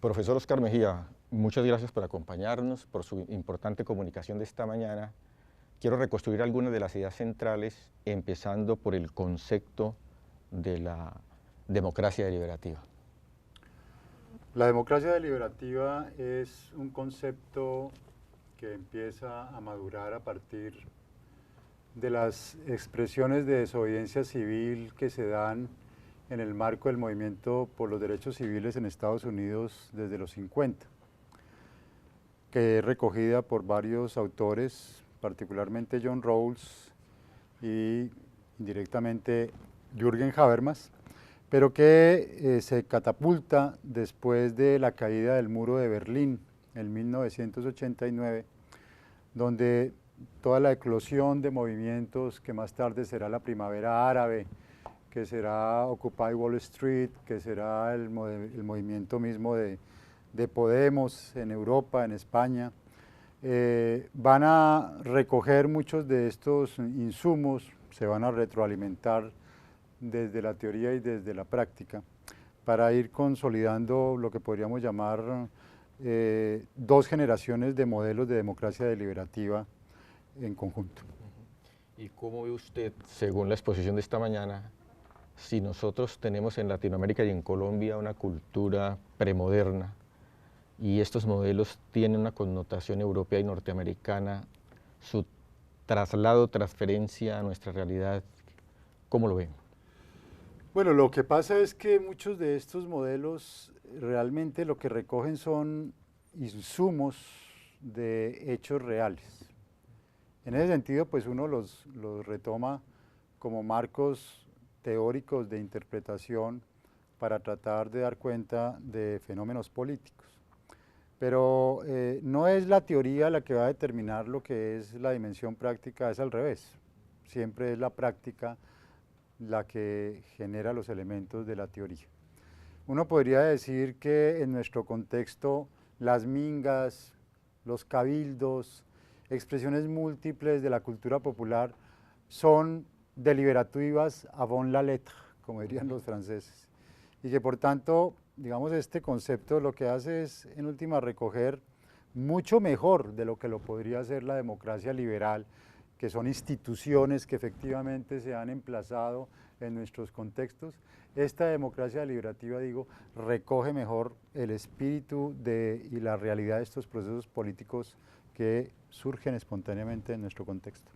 Profesor Oscar Mejía, muchas gracias por acompañarnos, por su importante comunicación de esta mañana. Quiero reconstruir algunas de las ideas centrales, empezando por el concepto de la democracia deliberativa. La democracia deliberativa es un concepto que empieza a madurar a partir de las expresiones de desobediencia civil que se dan en el marco del movimiento por los derechos civiles en Estados Unidos desde los 50, que es recogida por varios autores, particularmente John Rawls y indirectamente Jürgen Habermas, pero que se catapulta después de la caída del muro de Berlín en 1989, donde toda la eclosión de movimientos que más tarde será la primavera árabe, que será Occupy Wall Street, que será el movimiento mismo de Podemos en Europa, en España, van a recoger muchos de estos insumos, se van a retroalimentar desde la teoría y desde la práctica, para ir consolidando lo que podríamos llamar dos generaciones de modelos de democracia deliberativa en conjunto. ¿Y cómo ve usted, según la exposición de esta mañana, si nosotros tenemos en Latinoamérica y en Colombia una cultura premoderna y estos modelos tienen una connotación europea y norteamericana, su traslado, transferencia a nuestra realidad, ¿cómo lo ven? Bueno, lo que pasa es que muchos de estos modelos realmente lo que recogen son insumos de hechos reales. En ese sentido, pues uno los retoma como marcos teóricos de interpretación para tratar de dar cuenta de fenómenos políticos. Pero no es la teoría la que va a determinar lo que es la dimensión práctica, es al revés. Siempre es la práctica la que genera los elementos de la teoría. Uno podría decir que en nuestro contexto las mingas, los cabildos, expresiones múltiples de la cultura popular son deliberativas avant la lettre, como dirían los franceses, y que por tanto, digamos, este concepto lo que hace es en última recoger mucho mejor de lo que lo podría hacer la democracia liberal, que son instituciones que efectivamente se han emplazado en nuestros contextos. Esta democracia deliberativa, digo, recoge mejor el espíritu y la realidad de estos procesos políticos que surgen espontáneamente en nuestro contexto.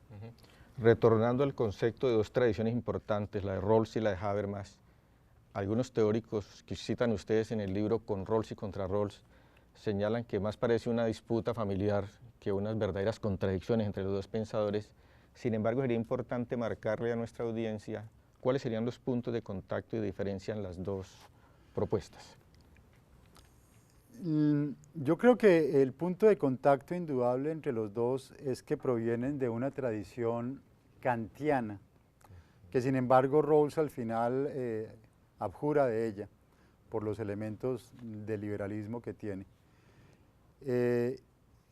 Retornando al concepto de dos tradiciones importantes, la de Rawls y la de Habermas, algunos teóricos que citan ustedes en el libro Con Rawls y contra Rawls señalan que más parece una disputa familiar que unas verdaderas contradicciones entre los dos pensadores. Sin embargo, sería importante marcarle a nuestra audiencia cuáles serían los puntos de contacto y diferencia en las dos propuestas. Yo creo que el punto de contacto indudable entre los dos es que provienen de una tradición kantiana, que sin embargo Rawls al final abjura de ella por los elementos del liberalismo que tiene.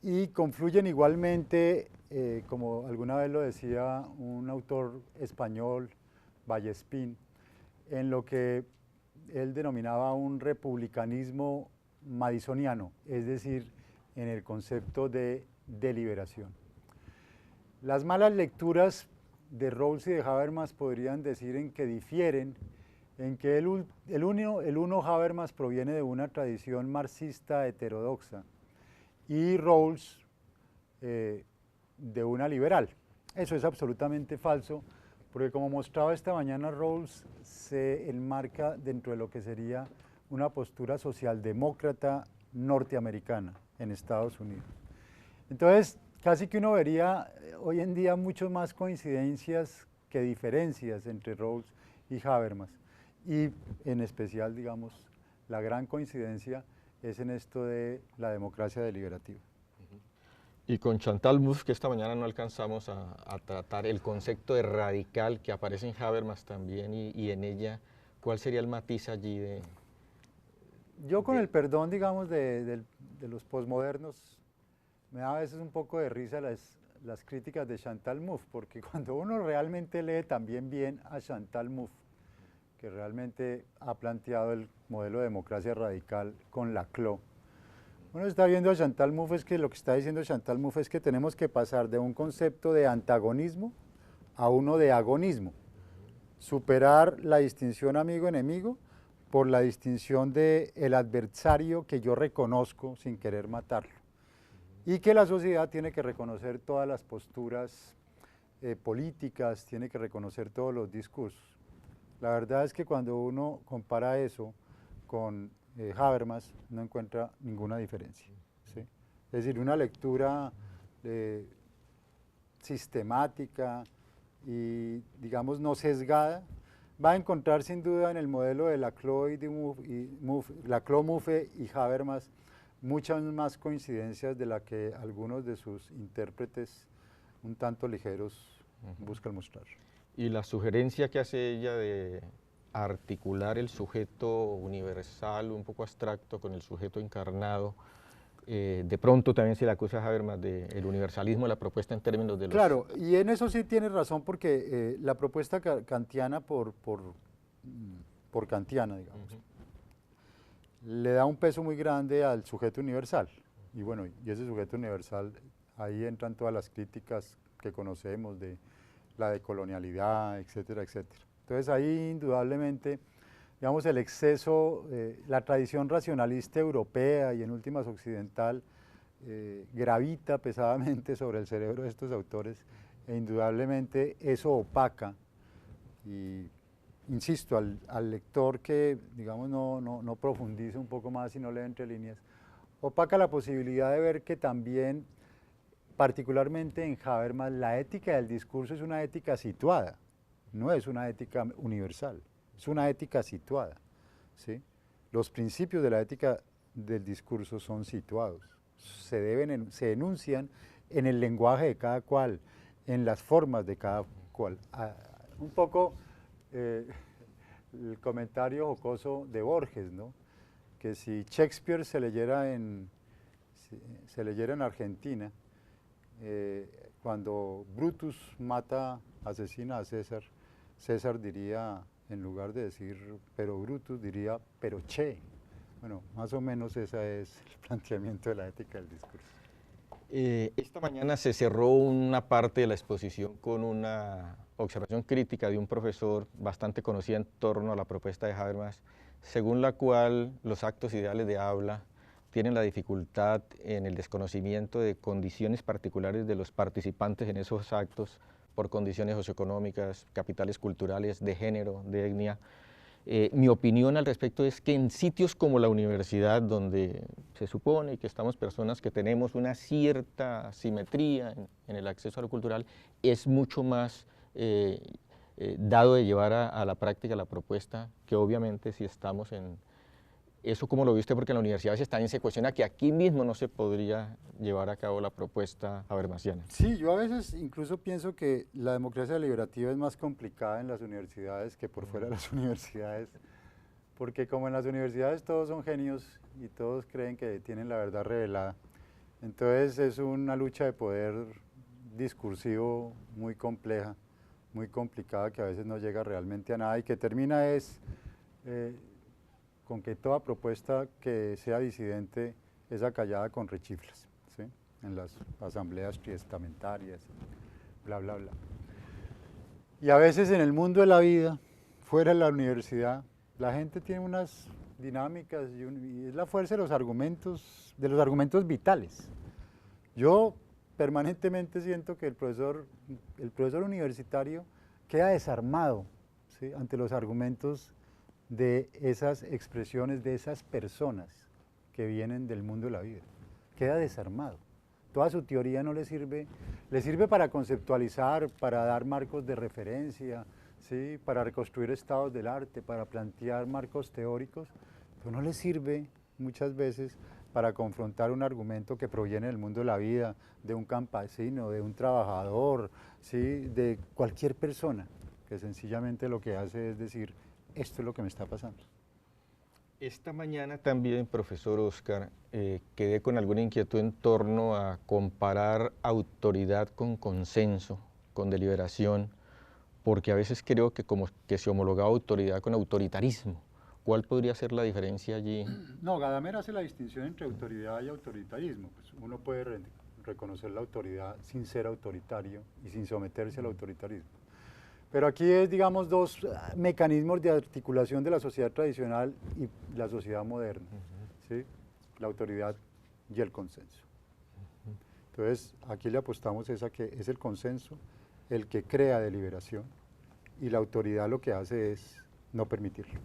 Y confluyen igualmente, como alguna vez lo decía un autor español, Vallespín, en lo que él denominaba un republicanismo madisoniano, es decir, en el concepto de deliberación. Las malas lecturas de Rawls y de Habermas podrían decir en que difieren, en que el uno Habermas proviene de una tradición marxista heterodoxa y Rawls de una liberal. Eso es absolutamente falso, porque como mostraba esta mañana, Rawls se enmarca dentro de lo que sería una postura socialdemócrata norteamericana en Estados Unidos. Entonces, casi que uno vería hoy en día mucho más coincidencias que diferencias entre Rawls y Habermas. Y en especial, digamos, la gran coincidencia es en esto de la democracia deliberativa. Y con Chantal Mouffe, que esta mañana no alcanzamos a tratar, el concepto de radical que aparece en Habermas también y en ella, ¿cuál sería el matiz allí de...? Yo con el perdón, digamos, de los posmodernos, me da a veces un poco de risa las críticas de Chantal Mouffe, porque cuando uno realmente lee también bien a Chantal Mouffe, que realmente ha planteado el modelo de democracia radical con Laclau, Uno está viendo a Chantal Mouffe, es que lo que está diciendo Chantal Mouffe es que tenemos que pasar de un concepto de antagonismo a uno de agonismo. Superar la distinción amigo-enemigo por la distinción de el adversario que yo reconozco sin querer matarlo. Y que la sociedad tiene que reconocer todas las posturas políticas, tiene que reconocer todos los discursos. La verdad es que cuando uno compara eso con Habermas, no encuentra ninguna diferencia, ¿sí? Es decir, una lectura sistemática y, digamos, no sesgada, va a encontrar sin duda en el modelo de Laclau, Mouffe y Habermas muchas más coincidencias de las que algunos de sus intérpretes un tanto ligeros buscan mostrar. Y la sugerencia que hace ella de articular el sujeto universal, un poco abstracto, con el sujeto encarnado, de pronto también se le acusa a Habermas del universalismo de la propuesta en términos de los... Claro, y en eso sí tiene razón porque la propuesta kantiana por kantiana, digamos, le da un peso muy grande al sujeto universal. Y bueno, y ese sujeto universal, ahí entran todas las críticas que conocemos de la decolonialidad, etcétera, etcétera. Entonces ahí indudablemente, digamos, el exceso, la tradición racionalista europea y en últimas occidental, gravita pesadamente sobre el cerebro de estos autores e indudablemente eso opaca y insisto, al lector que digamos no profundice un poco más y no lee entre líneas, opaca la posibilidad de ver que también, particularmente en Habermas, la ética del discurso es una ética situada, no es una ética universal, es una ética situada, ¿sí? Los principios de la ética del discurso son situados, se enuncian en el lenguaje de cada cual, en las formas de cada cual. Un poco el comentario jocoso de Borges, ¿no? Que si Shakespeare se leyera en Argentina, cuando Brutus asesina a César, César diría, en lugar de decir pero Brutus, diría pero che. Bueno, más o menos ese es el planteamiento de la ética del discurso. Esta mañana se cerró una parte de la exposición con una observación crítica de un profesor bastante conocido en torno a la propuesta de Habermas, según la cual los actos ideales de habla tienen la dificultad en el desconocimiento de condiciones particulares de los participantes en esos actos por condiciones socioeconómicas, capitales culturales, de género, de etnia. Mi opinión al respecto es que en sitios como la universidad, donde se supone que estamos personas que tenemos una cierta simetría en el acceso a lo cultural, es mucho más dado de llevar a la práctica la propuesta, que obviamente si estamos en... Eso como lo viste, porque en la universidad también se cuestiona que aquí mismo no se podría llevar a cabo la propuesta habermasiana. Sí, yo a veces incluso pienso que la democracia deliberativa es más complicada en las universidades que por fuera de las universidades, porque como en las universidades todos son genios y todos creen que tienen la verdad revelada, entonces es una lucha de poder discursivo muy compleja, muy complicada, que a veces no llega realmente a nada y que termina con que toda propuesta que sea disidente es acallada con rechiflas, ¿sí? En las asambleas triestamentarias, bla, bla, bla. Y a veces en el mundo de la vida, fuera de la universidad, la gente tiene unas dinámicas y es la fuerza de los argumentos vitales. Yo permanentemente siento que el profesor universitario queda desarmado, ¿sí? Ante los argumentos de esas expresiones, de esas personas que vienen del mundo de la vida. Queda desarmado. Toda su teoría no le sirve para conceptualizar, para dar marcos de referencia, ¿sí? Para reconstruir estados del arte, para plantear marcos teóricos, pero no le sirve muchas veces para confrontar un argumento que proviene del mundo de la vida, de un campesino, de un trabajador, ¿sí? De cualquier persona, que sencillamente lo que hace es decir, esto es lo que me está pasando. Esta mañana también, profesor Oscar, quedé con alguna inquietud en torno a comparar autoridad con consenso, con deliberación, porque a veces creo que como que se homologaba autoridad con autoritarismo, ¿Cuál podría ser la diferencia allí? No, Gadamer hace la distinción entre autoridad y autoritarismo. Pues uno puede reconocer la autoridad sin ser autoritario y sin someterse al autoritarismo. Pero aquí es, digamos, dos mecanismos de articulación de la sociedad tradicional y la sociedad moderna, ¿sí? La autoridad y el consenso. Entonces, aquí le apostamos es a que es el consenso el que crea deliberación y la autoridad lo que hace es no permitirlo.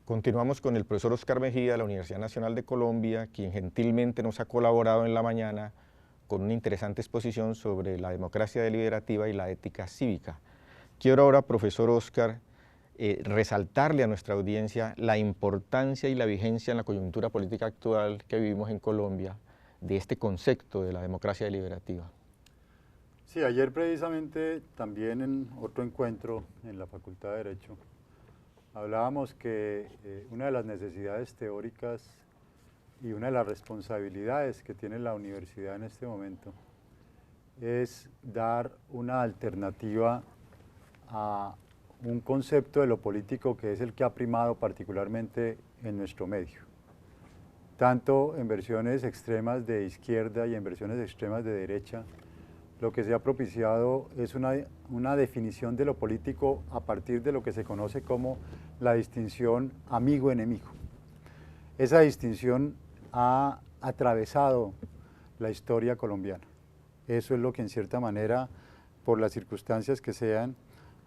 Continuamos con el profesor Oscar Mejía de la Universidad Nacional de Colombia, quien gentilmente nos ha colaborado en la mañana con una interesante exposición sobre la democracia deliberativa y la ética cívica. Quiero ahora, profesor Oscar, resaltarle a nuestra audiencia la importancia y la vigencia en la coyuntura política actual que vivimos en Colombia de este concepto de la democracia deliberativa. Sí, ayer precisamente también en otro encuentro en la Facultad de Derecho hablábamos que una de las necesidades teóricas y una de las responsabilidades que tiene la universidad en este momento es dar una alternativa a un concepto de lo político que es el que ha primado particularmente en nuestro medio, tanto en versiones extremas de izquierda y en versiones extremas de derecha. Lo que se ha propiciado es una definición de lo político a partir de lo que se conoce como la distinción amigo-enemigo. Esa distinción ha atravesado la historia colombiana. Eso es lo que en cierta manera, por las circunstancias que sean,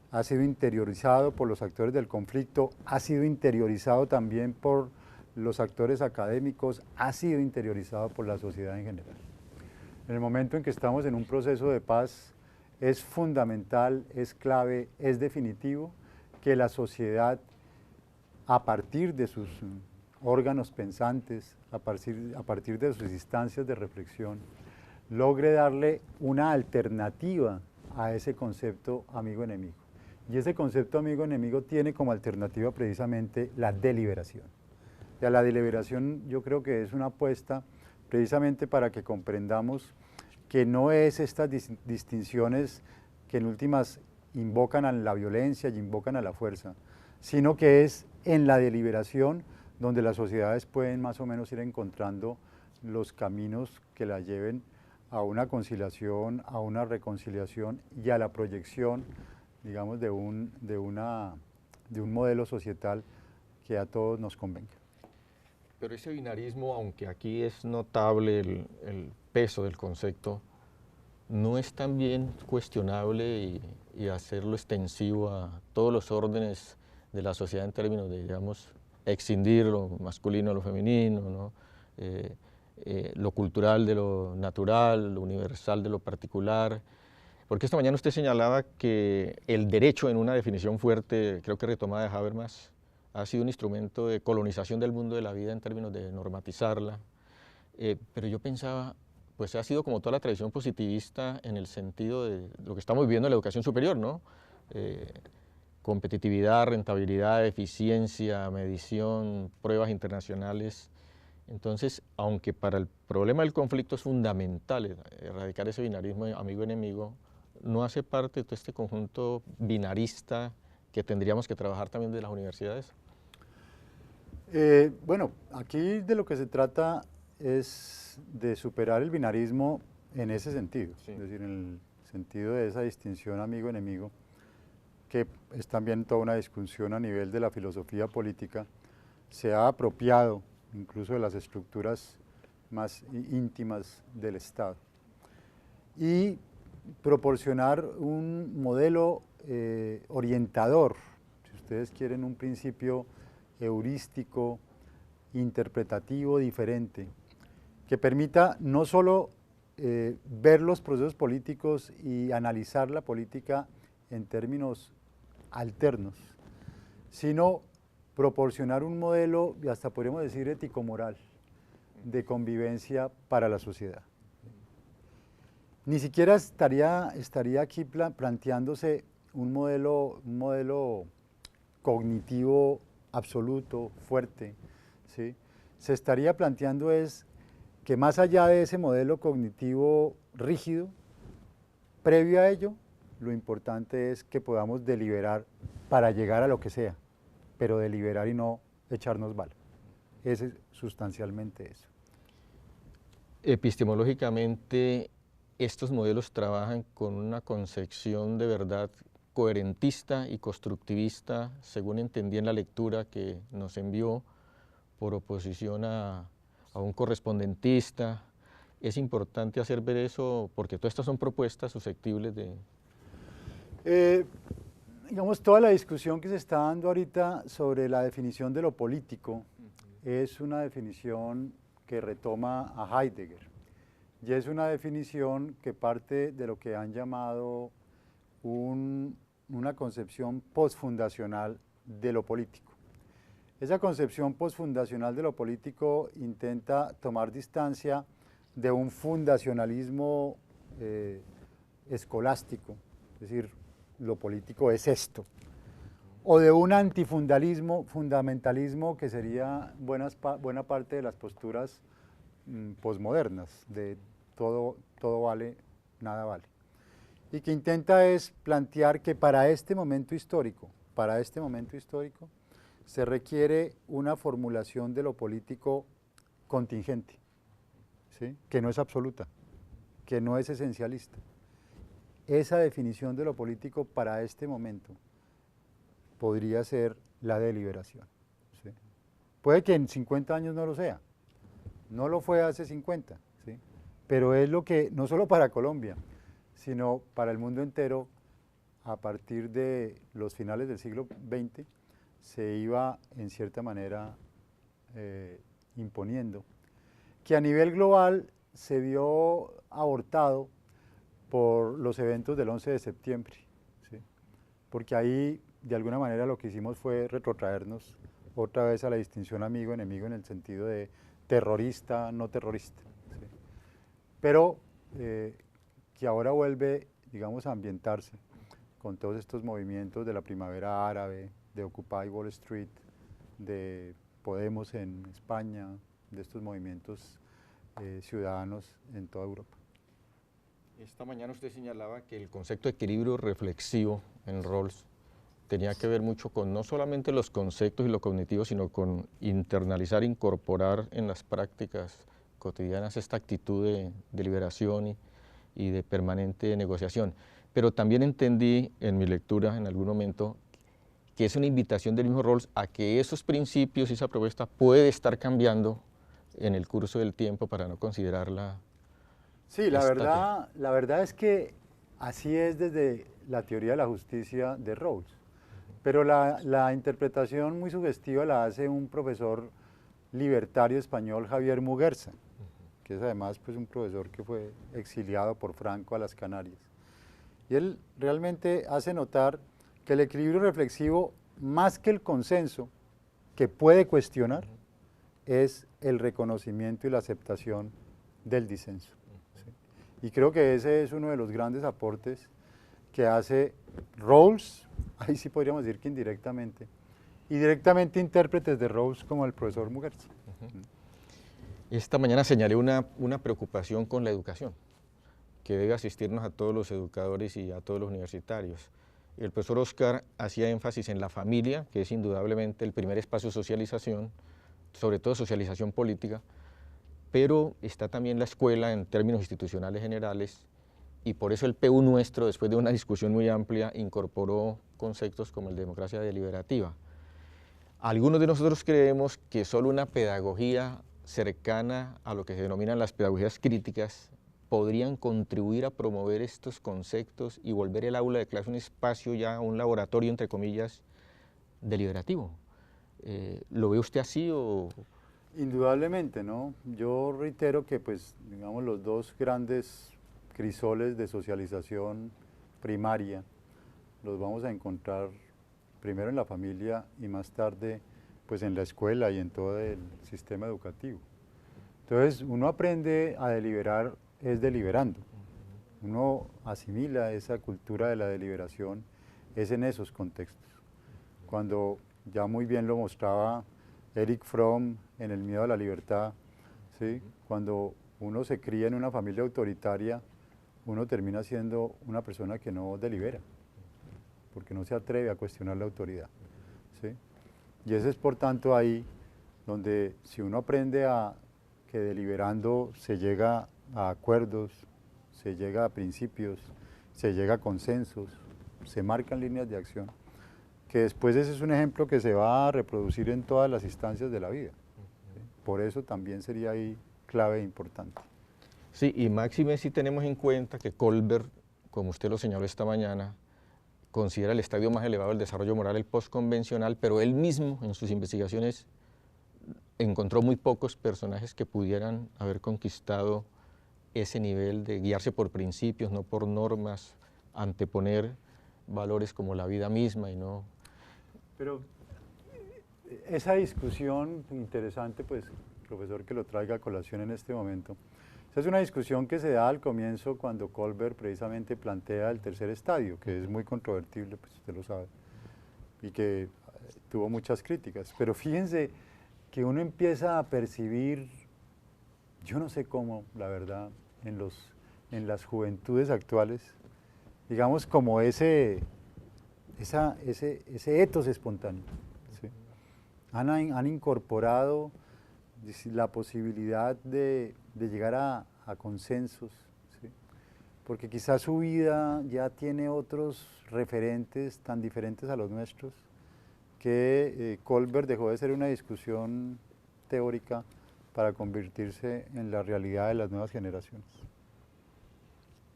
ha sido interiorizado por los actores del conflicto, ha sido interiorizado también por los actores académicos, ha sido interiorizado por la sociedad en general. En el momento en que estamos en un proceso de paz, es fundamental, es clave, es definitivo que la sociedad, a partir de sus órganos pensantes, a partir de sus instancias de reflexión, logre darle una alternativa a ese concepto amigo-enemigo. Y ese concepto amigo-enemigo tiene como alternativa precisamente la deliberación. Ya la deliberación yo creo que es una apuesta precisamente para que comprendamos que no es estas distinciones que en últimas invocan a la violencia y invocan a la fuerza, sino que es en la deliberación donde las sociedades pueden más o menos ir encontrando los caminos que la lleven a una conciliación, a una reconciliación y a la proyección, digamos, de un modelo societal que a todos nos convenga. Pero ese binarismo, aunque aquí es notable el peso del concepto, ¿no es también cuestionable y hacerlo extensivo a todos los órdenes de la sociedad en términos de, digamos, excindir lo masculino de lo femenino, ¿no? Lo cultural de lo natural, lo universal de lo particular? Porque esta mañana usted señalaba que el derecho, en una definición fuerte, creo que retomada de Habermas, ha sido un instrumento de colonización del mundo de la vida en términos de normatizarla, pero yo pensaba, pues ha sido como toda la tradición positivista en el sentido de lo que estamos viviendo en la educación superior, ¿no? Competitividad, rentabilidad, eficiencia, medición, pruebas internacionales. Entonces, aunque para el problema del conflicto es fundamental erradicar ese binarismo amigo-enemigo, no hace parte de todo este conjunto binarista que tendríamos que trabajar también de las universidades. Bueno, aquí de lo que se trata es de superar el binarismo en ese sentido, sí. Es decir, en el sentido de esa distinción amigo-enemigo, que es también toda una discusión a nivel de la filosofía política, se ha apropiado incluso de las estructuras más íntimas del Estado, y proporcionar un modelo orientador, si ustedes quieren, un principio heurístico, interpretativo diferente, que permita no solo ver los procesos políticos y analizar la política en términos alternos, sino proporcionar un modelo, y hasta podríamos decir ético-moral, de convivencia para la sociedad. Ni siquiera estaría aquí planteándose un modelo cognitivo absoluto, fuerte, ¿sí? Se estaría planteando es que más allá de ese modelo cognitivo rígido, previo a ello, lo importante es que podamos deliberar para llegar a lo que sea, pero deliberar y no echarnos bala. Ese es sustancialmente eso. Epistemológicamente, estos modelos trabajan con una concepción de verdad coherentista y constructivista, según entendí en la lectura que nos envió, por oposición a un correspondentista. Es importante hacer ver eso porque todas estas son propuestas susceptibles de... Digamos, toda la discusión que se está dando ahorita sobre la definición de lo político es una definición que retoma a Heidegger y es una definición que parte de lo que han llamado una concepción postfundacional de lo político. Esa concepción postfundacional de lo político intenta tomar distancia de un fundacionalismo escolástico, es decir, lo político es esto, o de un fundamentalismo que sería buena parte de las posturas posmodernas, de todo vale, nada vale, y que intenta es plantear que para este momento histórico, se requiere una formulación de lo político contingente, ¿sí? Que no es absoluta, que no es esencialista. Esa definición de lo político para este momento podría ser la deliberación, ¿sí? Puede que en 50 años no lo sea, no lo fue hace 50, ¿sí? Pero es lo que, no solo para Colombia, sino para el mundo entero, a partir de los finales del siglo XX, se iba en cierta manera imponiendo, que a nivel global se vio abortado por los eventos del 11 de septiembre, ¿sí? Porque ahí de alguna manera lo que hicimos fue retrotraernos otra vez a la distinción amigo-enemigo en el sentido de terrorista, no terrorista, ¿sí? Pero que ahora vuelve, digamos, a ambientarse con todos estos movimientos de la primavera árabe, de Occupy Wall Street, de Podemos en España, de estos movimientos ciudadanos en toda Europa. Esta mañana usted señalaba que el concepto de equilibrio reflexivo en Rawls tenía que ver mucho con no solamente los conceptos y lo cognitivo, sino con internalizar, incorporar en las prácticas cotidianas esta actitud de liberación y de permanente negociación. Pero también entendí en mi lectura en algún momento que es una invitación del mismo Rawls a que esos principios y esa propuesta puede estar cambiando en el curso del tiempo para no considerarla. Sí, la verdad es que así es desde la teoría de la justicia de Rawls, pero la interpretación muy sugestiva la hace un profesor libertario español, Javier Muguerza, que es además pues, un profesor que fue exiliado por Franco a las Canarias. Y él realmente hace notar que el equilibrio reflexivo, más que el consenso, que puede cuestionar, es el reconocimiento y la aceptación del disenso. ¿Sí? Y creo que ese es uno de los grandes aportes que hace Rawls, ahí sí podríamos decir que indirectamente, y directamente intérpretes de Rawls como el profesor Muguerza. Esta mañana señalé una preocupación con la educación, que debe asistirnos a todos los educadores y a todos los universitarios. El profesor Oscar hacía énfasis en la familia, que es indudablemente el primer espacio de socialización, sobre todo socialización política, pero está también la escuela en términos institucionales generales, y por eso el PU nuestro, después de una discusión muy amplia, incorporó conceptos como el de democracia deliberativa. Algunos de nosotros creemos que solo una pedagogía cercana a lo que se denominan las pedagogías críticas podrían contribuir a promover estos conceptos y volver el aula de clase un espacio ya, un laboratorio, entre comillas, deliberativo. ¿Lo ve usted así o...? Indudablemente, ¿no? Yo reitero que, pues, digamos, los dos grandes crisoles de socialización primaria los vamos a encontrar primero en la familia y más tarde, pues, en la escuela y en todo el sistema educativo. Entonces, uno aprende a deliberar es deliberando. Uno asimila esa cultura de la deliberación es en esos contextos. Cuando ya muy bien lo mostraba Erich Fromm en El miedo a la libertad, ¿sí? Cuando uno se cría en una familia autoritaria, uno termina siendo una persona que no delibera, porque no se atreve a cuestionar la autoridad, ¿sí? Y ese es por tanto ahí donde si uno aprende a que deliberando se llega a acuerdos, se llega a principios, se llega a consensos, se marcan líneas de acción, que después ese es un ejemplo que se va a reproducir en todas las instancias de la vida. ¿Sí? Por eso también sería ahí clave e importante. Sí, y máxime si tenemos en cuenta que Kohlberg, como usted lo señaló esta mañana, considera el estadio más elevado del desarrollo moral el postconvencional, pero él mismo en sus investigaciones encontró muy pocos personajes que pudieran haber conquistado ese nivel de guiarse por principios, no por normas, anteponer valores como la vida misma y no... Pero esa discusión interesante, pues, profesor, que lo traiga a colación en este momento, esa es una discusión que se da al comienzo cuando Kohlberg precisamente plantea el tercer estadio, que es muy controvertible, pues usted lo sabe, y que tuvo muchas críticas. Pero fíjense que uno empieza a percibir, yo no sé cómo, la verdad, en las juventudes actuales, digamos como ese etos espontáneo. ¿Sí? Han incorporado la posibilidad de llegar a consensos, ¿sí? Porque quizás su vida ya tiene otros referentes tan diferentes a los nuestros, que Kohlberg dejó de ser una discusión teórica para convertirse en la realidad de las nuevas generaciones.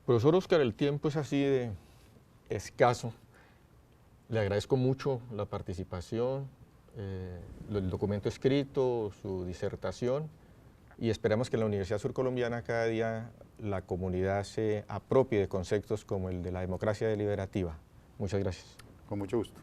Profesor Oscar, el tiempo es así de escaso. Le agradezco mucho la participación, el documento escrito, su disertación, y esperamos que en la Universidad Surcolombiana cada día la comunidad se apropie de conceptos como el de la democracia deliberativa. Muchas gracias. Con mucho gusto.